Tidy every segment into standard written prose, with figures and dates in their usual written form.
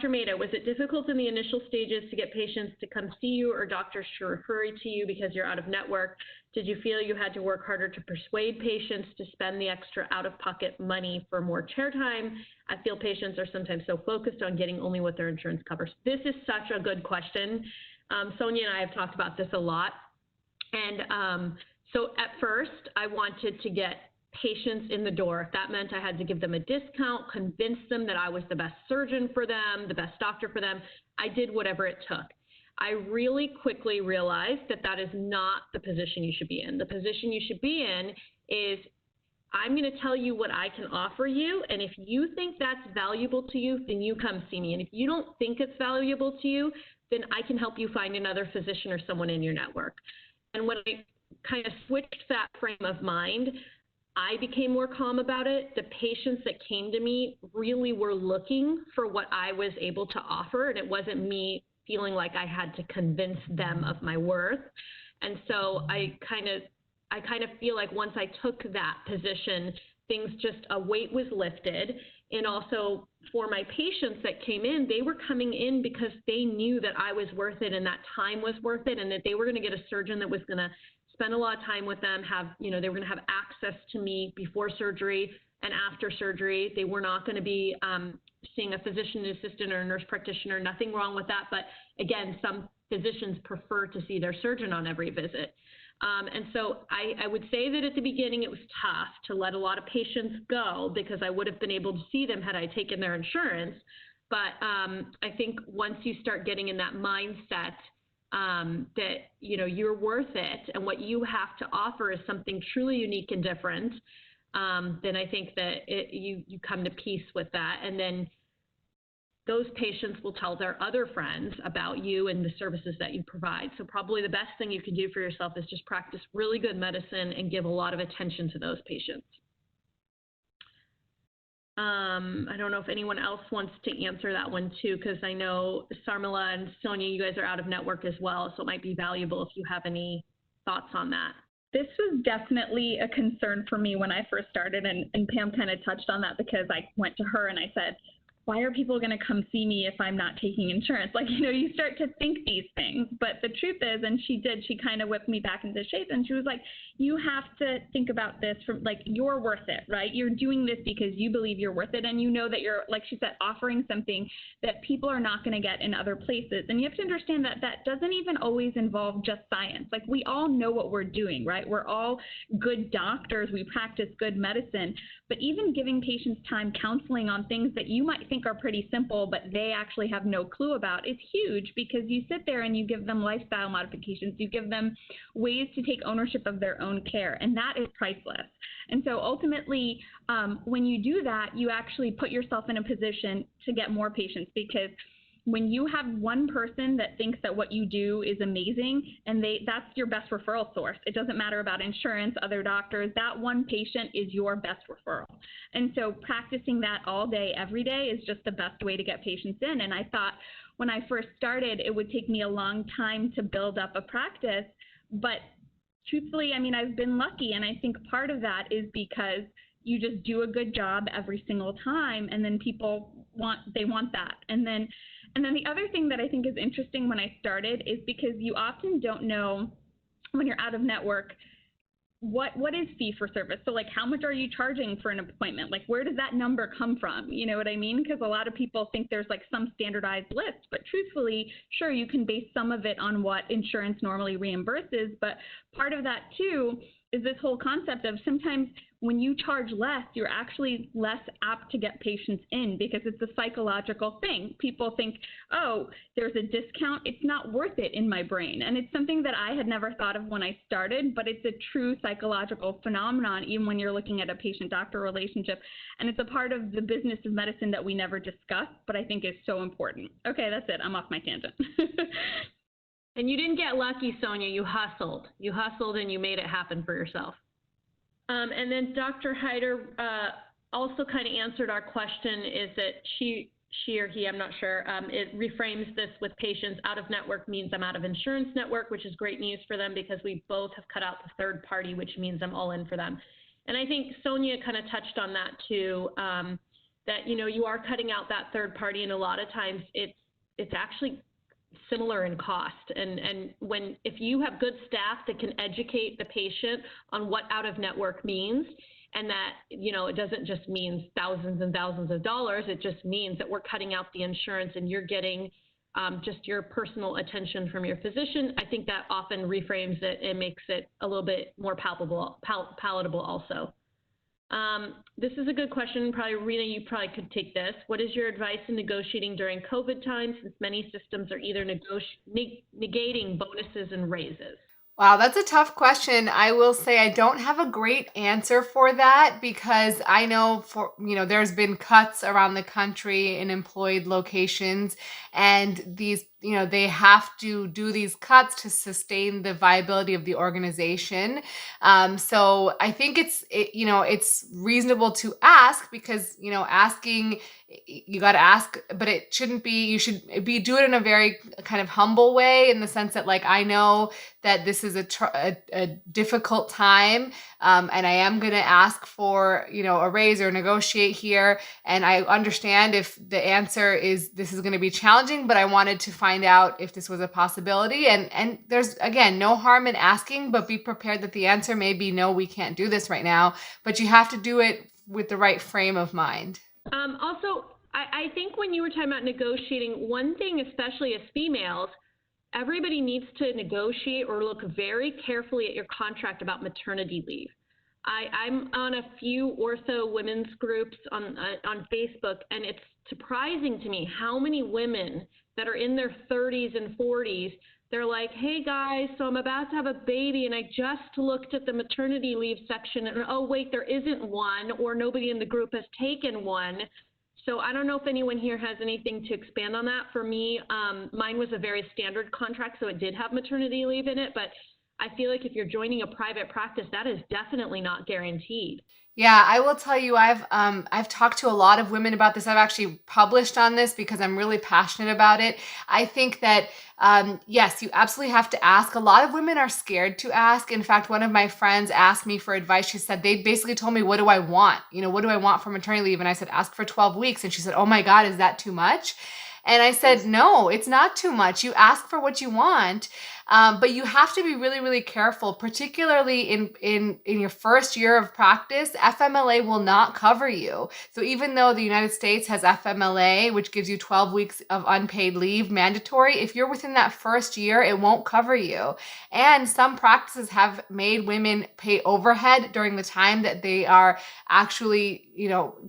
Dr. Mehta, was it difficult in the initial stages to get patients to come see you or doctors to refer to you because you're out of network? Did you feel you had to work harder to persuade patients to spend the extra out-of-pocket money for more chair time? I feel patients are sometimes so focused on getting only what their insurance covers. This is such a good question. Sonia and I have talked about this a lot. And so at first, I wanted to get patients in the door. If that meant I had to give them a discount, convince them that I was the best surgeon for them, the best doctor for them, I did whatever it took. I really quickly realized that that is not the position you should be in. The position you should be in is, I'm going to tell you what I can offer you, and if you think that's valuable to you, then you come see me. And if you don't think it's valuable to you, then I can help you find another physician or someone in your network. And when I kind of switched that frame of mind, I became more calm about it. The patients that came to me really were looking for what I was able to offer, and it wasn't me feeling like I had to convince them of my worth. And so I kind of feel like once I took that position, things just, a weight was lifted. And also for my patients that came in, they were coming in because they knew that I was worth it and that time was worth it, and that they were going to get a surgeon that was going to spend a lot of time with them, they were going to have access to me before surgery and after surgery. They were not going to be seeing a physician assistant or a nurse practitioner, nothing wrong with that. But again, some physicians prefer to see their surgeon on every visit. And so I would say that at the beginning it was tough to let a lot of patients go because I would have been able to see them had I taken their insurance. But I think once you start getting in that mindset that you're worth it and what you have to offer is something truly unique and different, then I think that you come to peace with that. And then those patients will tell their other friends about you and the services that you provide. So probably the best thing you can do for yourself is just practice really good medicine and give a lot of attention to those patients. I don't know if anyone else wants to answer that one too, because I know Sarmila and Sonia, you guys are out of network as well, so it might be valuable if you have any thoughts on that. This was definitely a concern for me when I first started, and Pam kind of touched on that because I went to her and I said, why are people going to come see me if I'm not taking insurance? Like, you start to think these things. But the truth is, and she kind of whipped me back into shape, and she was like, you have to think about this from, like, you're worth it, right? You're doing this because you believe you're worth it, and you know that you're, like she said, offering something that people are not going to get in other places. And you have to understand that that doesn't even always involve just science. Like, we all know what we're doing, right? We're all good doctors. We practice good medicine. But even giving patients time counseling on things that you might think are pretty simple, but they actually have no clue about, is huge, because you sit there and you give them lifestyle modifications, you give them ways to take ownership of their own care, and that is priceless. And so ultimately, when you do that, you actually put yourself in a position to get more patients, because when you have one person that thinks that what you do is amazing, and that's your best referral source. It doesn't matter about insurance, other doctors, that one patient is your best referral. And so practicing that all day, every day is just the best way to get patients in. And I thought when I first started, it would take me a long time to build up a practice, but truthfully, I mean, I've been lucky, and I think part of that is because you just do a good job every single time, and then people want that. And then the other thing that I think is interesting when I started is because you often don't know when you're out of network what is fee for service. So like, how much are you charging for an appointment? Like, where does that number come from? You know what I mean? Because a lot of people think there's like some standardized list, but truthfully, sure, you can base some of it on what insurance normally reimburses, but part of that too is this whole concept of sometimes when you charge less, you're actually less apt to get patients in, because it's a psychological thing. People think, oh, there's a discount. It's not worth it in my brain. And it's something that I had never thought of when I started, but it's a true psychological phenomenon, even when you're looking at a patient-doctor relationship. And it's a part of the business of medicine that we never discuss, but I think is so important. Okay, that's it. I'm off my tangent. And you didn't get lucky, Sonia. You hustled. You hustled and you made it happen for yourself. And then Dr. Hyder also kind of answered our question, is that she or he, I'm not sure, it reframes this with patients. Out of network means I'm out of insurance network, which is great news for them because we both have cut out the third party, which means I'm all in for them. And I think Sonia kind of touched on that too. that, you are cutting out that third party, and a lot of times it's actually similar in cost. And if you have good staff that can educate the patient on what out-of-network means, and that, it doesn't just mean thousands and thousands of dollars, it just means that we're cutting out the insurance and you're getting just your personal attention from your physician, I think that often reframes it and makes it a little bit more palatable also. This is a good question. Probably, Rena, you probably could take this. What is your advice in negotiating during COVID time, since many systems are either negating bonuses and raises? Wow, that's a tough question. I will say I don't have a great answer for that because I know there's been cuts around the country in employed locations, and these, they have to do these cuts to sustain the viability of the organization. So I think it's reasonable to ask because, asking, you got to ask, but it shouldn't be, you should do it in a very kind of humble way, in the sense that, like, I know that this is a difficult time, and I am going to ask for, a raise or negotiate here. And I understand if the answer is this is going to be challenging, but I wanted to find out if this was a possibility. And there's, again, no harm in asking, but be prepared that the answer may be no, we can't do this right now. But you have to do it with the right frame of mind. Also, I think when you were talking about negotiating, one thing, especially as females, everybody needs to negotiate or look very carefully at your contract about maternity leave. I'm on a few ortho women's groups on Facebook, and it's surprising to me how many women that are in their 30s and 40s, they're like, hey guys, so I'm about to have a baby and I just looked at the maternity leave section and, oh wait, there isn't one, or nobody in the group has taken one. So I don't know if anyone here has anything to expand on that. For me, mine was a very standard contract, so it did have maternity leave in it, but I feel like if you're joining a private practice, that is definitely not guaranteed. Yeah, I will tell you, I've talked to a lot of women about this. I've actually published on this because I'm really passionate about it. I think that, yes, you absolutely have to ask. A lot of women are scared to ask. In fact, one of my friends asked me for advice. She said, they basically told me, what do I want? What do I want for maternity leave? And I said, ask for 12 weeks. And she said, oh my God, is that too much? And I said, no, it's not too much. You ask for what you want, but you have to be really, really careful, particularly in your first year of practice. FMLA will not cover you. So even though the United States has FMLA, which gives you 12 weeks of unpaid leave mandatory, if you're within that first year, it won't cover you. And some practices have made women pay overhead during the time that they are actually,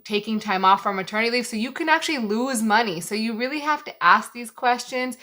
taking time off from maternity leave. So you can actually lose money. So you really have to ask these questions.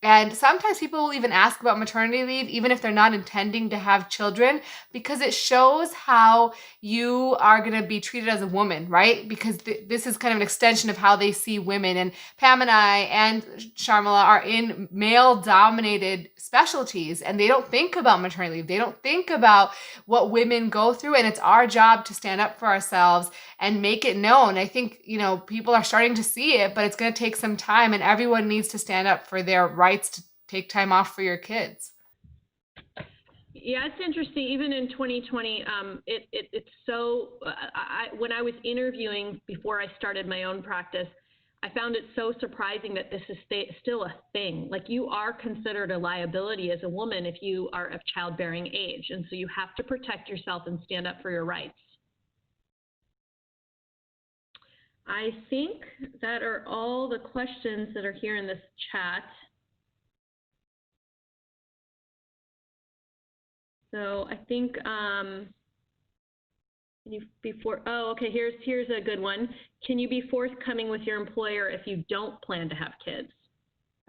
And sometimes people will even ask about maternity leave, even if they're not intending to have children, because it shows how you are going to be treated as a woman, right? Because this is kind of an extension of how they see women. And Pam and I and Sharmila are in male-dominated specialties, and they don't think about maternity leave. They don't think about what women go through, and it's our job to stand up for ourselves and make it known. I think, people are starting to see it, but it's going to take some time, and everyone needs to stand up for their rights to take time off for your kids. Yeah, it's interesting. Even in 2020, it's so, when I was interviewing before I started my own practice, I found it so surprising that this is still a thing. Like, you are considered a liability as a woman if you are of childbearing age. And so you have to protect yourself and stand up for your rights. I think that are all the questions that are here in this chat. So I think here's a good one. Can you be forthcoming with your employer if you don't plan to have kids?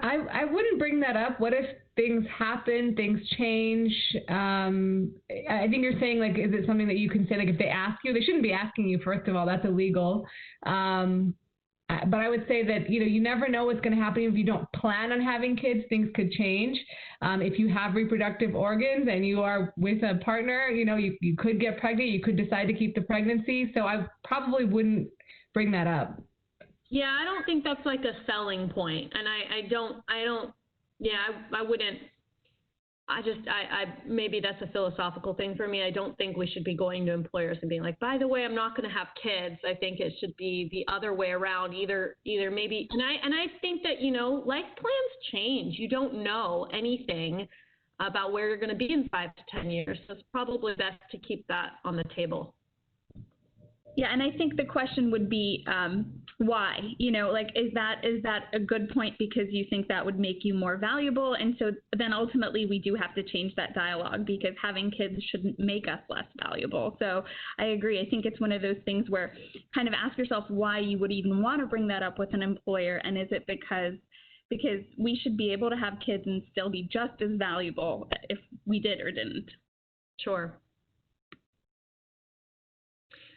I wouldn't bring that up. What if things happen, things change? I think you're saying, like, is it something that you can say, like, if they ask you? They shouldn't be asking you, first of all. That's illegal. But I would say that, you never know what's going to happen. If you don't plan on having kids, things could change. If you have reproductive organs and you are with a partner, you could get pregnant. You could decide to keep the pregnancy. So I probably wouldn't bring that up. Yeah, I don't think that's like a selling point. And I wouldn't, Maybe that's a philosophical thing for me. I don't think we should be going to employers and being like, by the way, I'm not going to have kids. I think it should be the other way around. Either maybe, and I think that, life plans change. You don't know anything about where you're going to be in 5 to 10 years. So it's probably best to keep that on the table. Yeah, and I think the question would be why? Is that a good point because you think that would make you more valuable? And so then ultimately we do have to change that dialogue because having kids shouldn't make us less valuable. So I agree. I think it's one of those things where kind of ask yourself why you would even want to bring that up with an employer, and is it because we should be able to have kids and still be just as valuable if we did or didn't. Sure.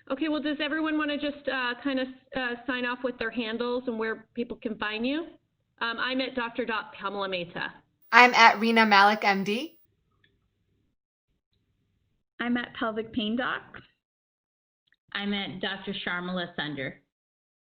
Okay, well, does everyone want to just kind of sign off with their handles and where people can find you? I'm at Dr. Pamela Mehta. I'm at Rena Malik, MD. I'm at Pelvic Pain Doc. I'm at Dr. Sharmila Sunder.